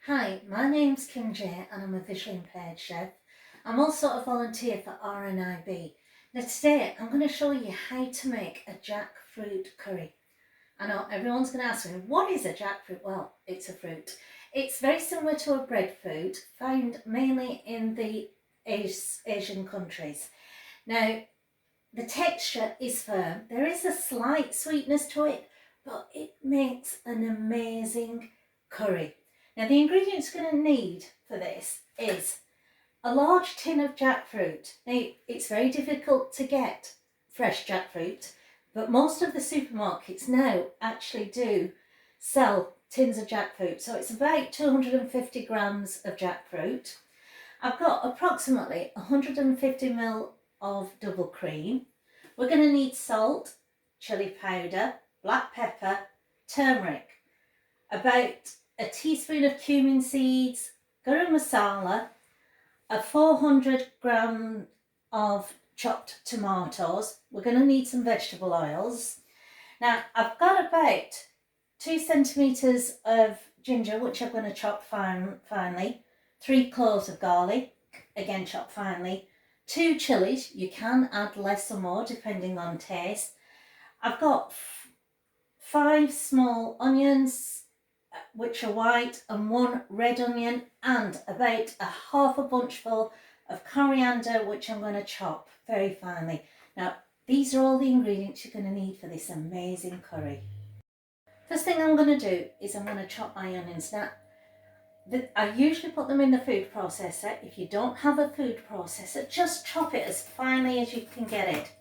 Hi, my name's Kim J and I'm a visually impaired chef. I'm also a volunteer for RNIB. Now today I'm going to show you how to make a jackfruit curry. I know everyone's going to ask me, what is a jackfruit? Well, it's a fruit. It's very similar to a breadfruit, found mainly in the Asian countries. Now, the texture is firm. There is a slight sweetness to it, but it makes an amazing curry. Now, the ingredients you're going to need for this is a large tin of jackfruit. Now, it's very difficult to get fresh jackfruit, but most of the supermarkets now actually do sell tins of jackfruit. So it's about 250 grams of jackfruit. I've got approximately 150 ml of double cream. We're going to need salt, chili powder, black pepper, turmeric, about a teaspoon of cumin seeds, garam masala, a 400 gram of chopped tomatoes. We're going to need some vegetable oils. Now I've got about 2 centimetres of ginger, which I'm going to chop finely, 3 cloves of garlic, again chopped finely, 2 chilies, you can add less or more depending on taste. I've got 5 small onions, which are white, and 1 red onion, and about a half a bunchful of coriander, which I'm going to chop very finely. Now, these are all the ingredients you're going to need for this amazing curry. First thing I'm going to do is I'm going to chop my onions. Now, I usually put them in the food processor. If you don't have a food processor, just chop it as finely as you can get it.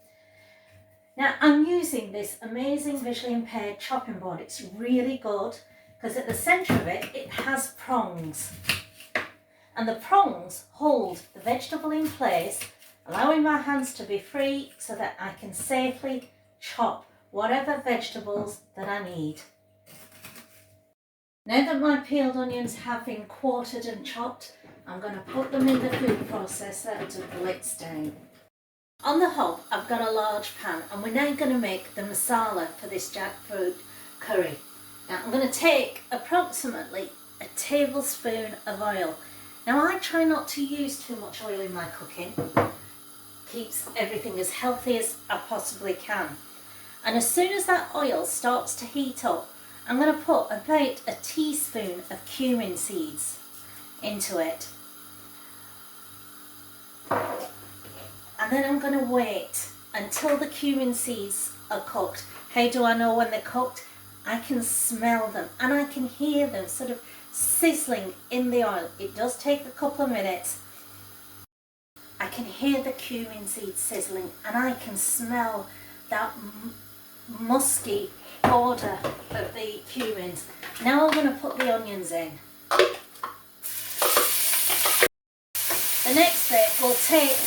Now, I'm using this amazing visually impaired chopping board. It's really good because at the centre of it, it has prongs. And the prongs hold the vegetable in place, allowing my hands to be free so that I can safely chop whatever vegetables that I need. Now that my peeled onions have been quartered and chopped, I'm going to put them in the food processor to blitz down. On the hob, I've got a large pan, and we're now going to make the masala for this jackfruit curry. Now I'm going to take approximately a tablespoon of oil. Now I try not to use too much oil in my cooking. Keeps everything as healthy as I possibly can. And as soon as that oil starts to heat up, I'm going to put about a teaspoon of cumin seeds into it. And then I'm going to wait until the cumin seeds are cooked. How do I know when they're cooked? I can smell them and I can hear them sort of sizzling in the oil. It does take a couple of minutes. I can hear the cumin seeds sizzling and I can smell that musky odour of the cumins. Now I'm going to put the onions in. The next bit will take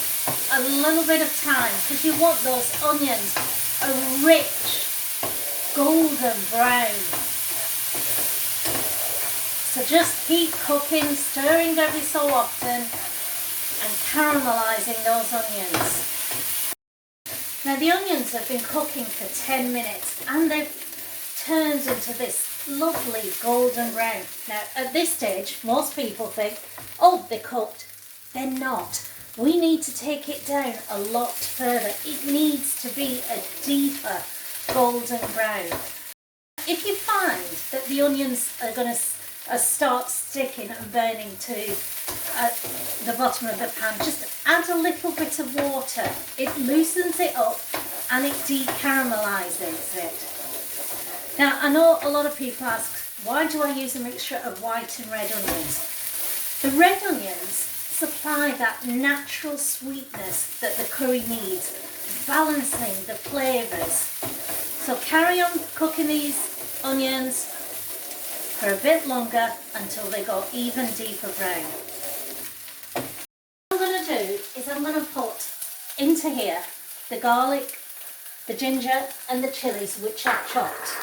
a little bit of time because you want those onions a rich golden brown. So just keep cooking, stirring every so often and caramelising those onions. Now the onions have been cooking for 10 minutes and they've turned into this lovely golden brown. Now at this stage most people think, oh, they're cooked. They're not. We need to take it down a lot further. It needs to be a deeper golden brown. If you find that the onions are going to start sticking and burning to the bottom of the pan, just add a little bit of water. It loosens it up and it decaramelizes it. Now I know a lot of people ask, why do I use a mixture of white and red onions? The red onions supply that natural sweetness that the curry needs, balancing the flavours. So carry on cooking these onions for a bit longer until they go even deeper brown. What I'm going to do is I'm going to put into here the garlic, the ginger and the chilies which I've chopped.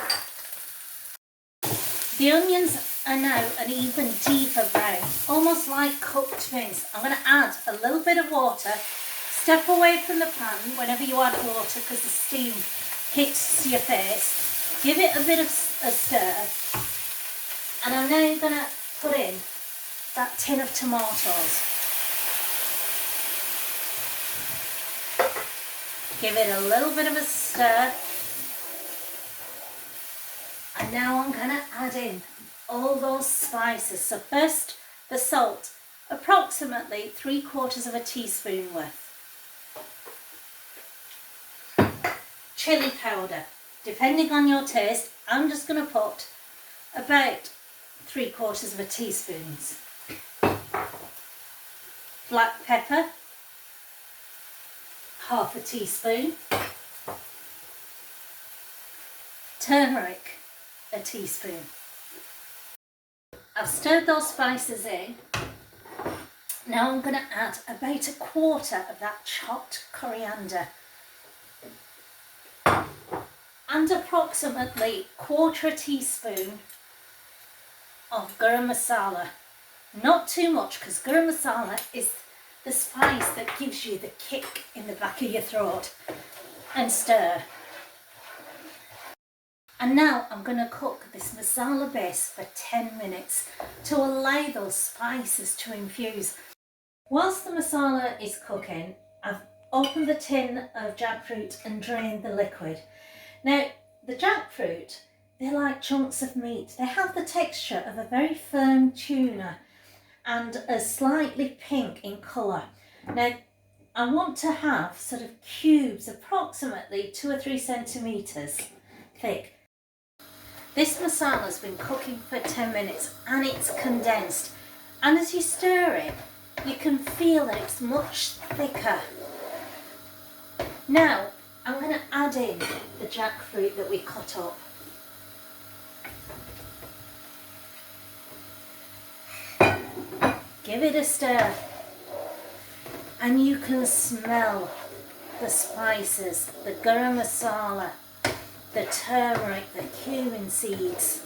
The onions are now an even deeper brown, almost like cooked mince. I'm going to add a little bit of water. Step away from the pan whenever you add water because the steam hits your face. Give it a bit of a stir. And I'm now going to put in that tin of tomatoes. Give it a little bit of a stir. And now I'm going to add in all those spices. So first, the salt, approximately 3/4 teaspoon worth. Chili powder, depending on your taste, I'm just going to put about 3/4 teaspoon. Black pepper, 1/2 teaspoon. Turmeric, 1 teaspoon. I've stirred those spices in. Now I'm going to add about 1/4 of that chopped coriander and approximately 1/4 teaspoon of garam masala. Not too much, because garam masala is the spice that gives you the kick in the back of your throat. And stir. And now I'm going to cook this masala base for 10 minutes to allow those spices to infuse. Whilst the masala is cooking, I've opened the tin of jackfruit and drained the liquid. Now, the jackfruit, they're like chunks of meat. They have the texture of a very firm tuna and are slightly pink in colour. Now, I want to have sort of cubes, approximately 2 or 3 centimetres thick. This masala's been cooking for 10 minutes and it's condensed. And as you stir it, you can feel that it's much thicker. Now, I'm going to add in the jackfruit that we cut up. Give it a stir. And you can smell the spices, the garam masala, the turmeric, the cumin seeds.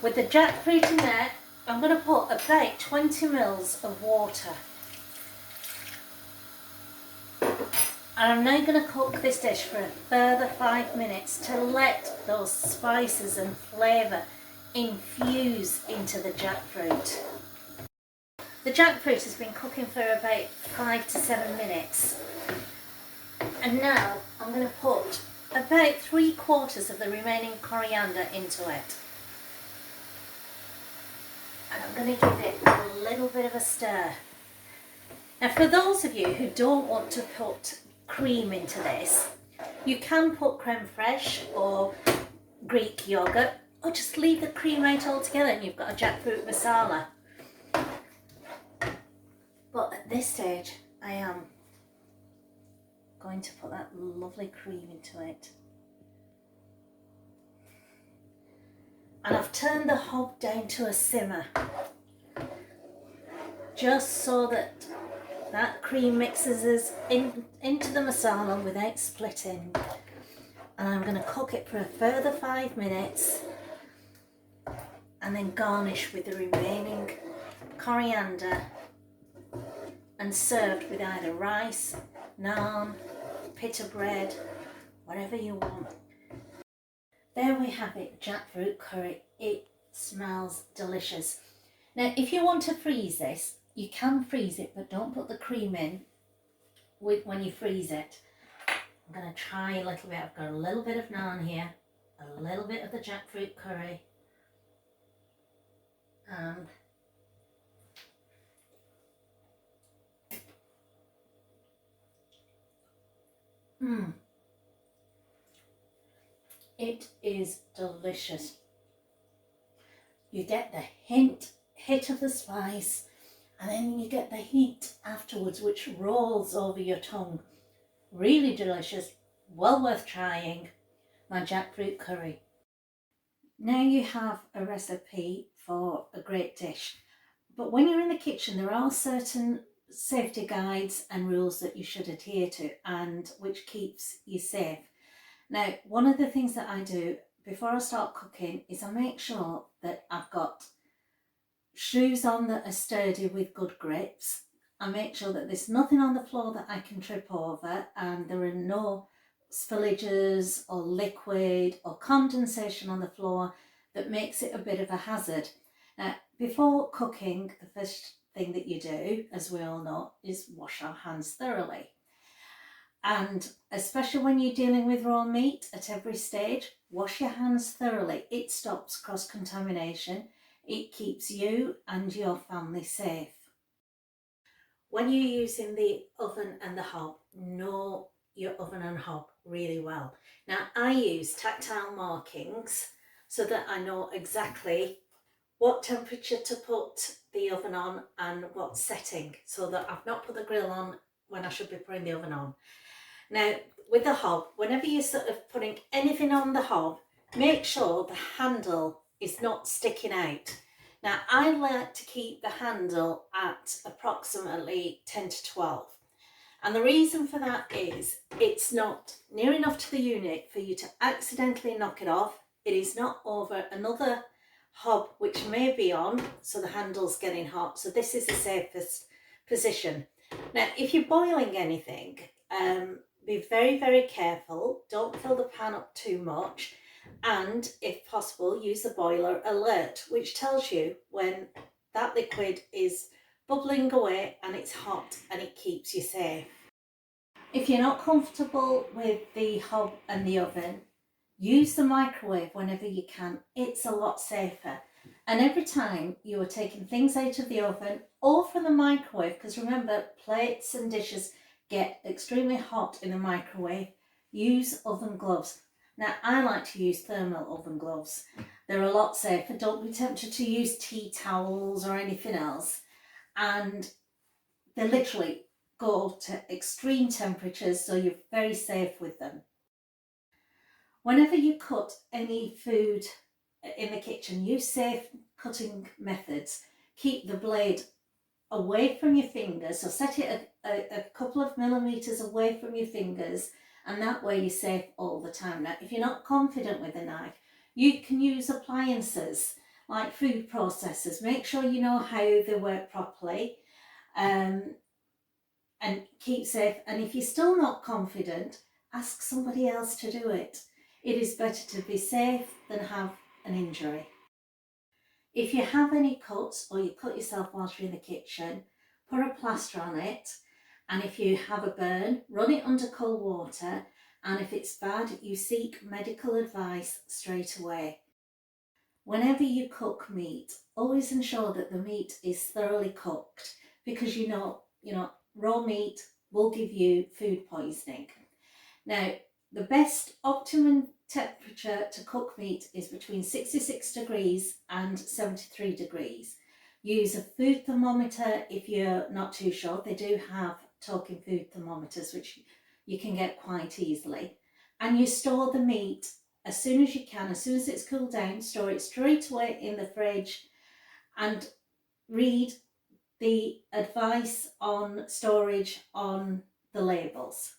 With the jackfruit in there, I'm going to put about 20 ml of water. And I'm now going to cook this dish for a further 5 minutes to let those spices and flavour infuse into the jackfruit. The jackfruit has been cooking for about 5 to 7 minutes. And now I'm going to put about 3/4 of the remaining coriander into it. And I'm going to give it a little bit of a stir. Now, for those of you who don't want to put cream into this, you can put creme fraiche or Greek yogurt, or just leave the cream out altogether and you've got a jackfruit masala. But at this stage, I am going to put that lovely cream into it. And I've turned the hob down to a simmer, just so that that cream mixes into the masala without splitting. And I'm going to cook it for a further 5 minutes and then garnish with the remaining coriander and served with either rice, naan, pita bread, whatever you want. There we have it, jackfruit curry. It smells delicious. Now, if you want to freeze this, you can freeze it, but don't put the cream in when you freeze it. I'm going to try a little bit. I've got a little bit of naan here, a little bit of the jackfruit curry, and it is delicious. You get the hit of the spice, and then you get the heat afterwards, which rolls over your tongue. Really delicious, well worth trying. My jackfruit curry. Now you have a recipe for a great dish, but when you're in the kitchen, there are certain safety guides and rules that you should adhere to, and which keeps you safe. Now, one of the things that I do before I start cooking is I make sure that I've got shoes on that are sturdy with good grips. I make sure that there's nothing on the floor that I can trip over, and there are no spillages or liquid or condensation on the floor that makes it a bit of a hazard. Before cooking, the first thing that you do, as we all know, is wash our hands thoroughly. And especially when you're dealing with raw meat at every stage, wash your hands thoroughly. It stops cross-contamination. It keeps you and your family safe. When you're using the oven and the hob, know your oven and hob really well. Now, I use tactile markings so that I know exactly what temperature to put the oven on and what setting, so that I've not put the grill on when I should be putting the oven on. Now, with the hob, whenever you're sort of putting anything on the hob, make sure the handle is not sticking out. Now, I like to keep the handle at approximately 10 to 12. And the reason for that is it's not near enough to the unit for you to accidentally knock it off. It is not over another hob which may be on, so the handle's getting hot. So this is the safest position. Now, if you're boiling anything, be very, very careful. Don't fill the pan up too much. And if possible, use the boiler alert, which tells you when that liquid is bubbling away and it's hot, and it keeps you safe. If you're not comfortable with the hob and the oven, use the microwave whenever you can. It's a lot safer. And every time you are taking things out of the oven or from the microwave, because remember, plates and dishes get extremely hot in the microwave, use oven gloves. Now, I like to use thermal oven gloves. They're a lot safer. Don't be tempted to use tea towels or anything else. And they literally go to extreme temperatures, so you're very safe with them. Whenever you cut any food in the kitchen, use safe cutting methods. Keep the blade away from your fingers, so set it a couple of millimeters away from your fingers, and that way you're safe all the time. Now, if you're not confident with a knife, you can use appliances like food processors. Make sure you know how they work properly, and keep safe. And if you're still not confident, ask somebody else to do it. It is better to be safe than have an injury. If you have any cuts or you cut yourself whilst you're in the kitchen, put a plaster on it. And if you have a burn, run it under cold water. And if it's bad, you seek medical advice straight away. Whenever you cook meat, always ensure that the meat is thoroughly cooked, because you know, raw meat will give you food poisoning. Now, the best optimum temperature to cook meat is between 66 degrees and 73 degrees. Use a food thermometer if you're not too sure. They do have talking food thermometers, which you can get quite easily. And you store the meat as soon as you can. As soon as it's cooled down, store it straight away in the fridge and read the advice on storage on the labels.